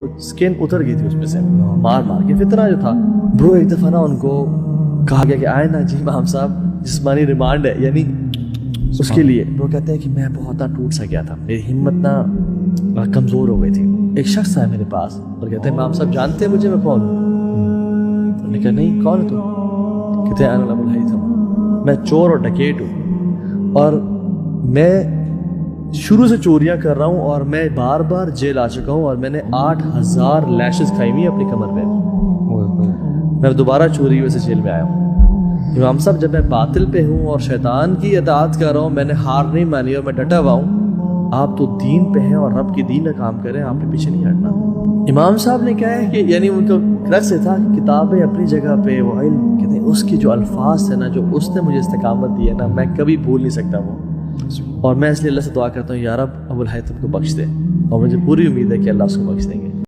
Skin उतर गई थी उसमें से मार मार के। फितना जो था ब्रो, एक दफ़ा ना उनको कहा गया कि आए ना जी इमाम साहब जिस्मानी रिमांड है, यानी उसके लिए। ब्रो कहते हैं कि मैं बहुत ना टूट सा गया था, मेरी हिम्मत ना कमज़ोर हो गई थी। एक शख्स आया मेरे पास और कहते हैं इमाम साहब जानते हैं मुझे, मैं कौन हूँ? मैंने कहा नहीं, कौन है तुम? कहते हैं अना अबुल हैथम, मैं चोर और डकैत हूँ और मैं शुरू से चोरियां कर रहा हूँ और मैं बार बार जेल आ चुका हूँ और मैंने 8000 लैशेस खाई हुई अपनी कमर पे। मैं दोबारा चोरी की वजह से जेल में आया हूँ। इमाम साहब जब मैं बातिल पे हूँ और शैतान की इताअत कर रहा हूँ, मैंने हार नहीं मानी और मैं डटा हुआ हूँ। आप तो दीन पे हैं और रब की दीन का काम करें, आपने पीछे नहीं हटना। इमाम साहब ने कहा है कि यानी उनका क्रक्स था कि किताबें अपनी जगह पे, वो इल्म कहते हैं उसकी जो अल्फाज है ना, जो उसने मुझे इस्तिकामत दी है ना, मैं कभी भूल नहीं सकता वो। और मैं इसलिए अल्लाह से दुआ करता हूँ या रब अबुल हैथम को बख्श दे, और मुझे पूरी उम्मीद है कि अल्लाह उसको बख्श देंगे।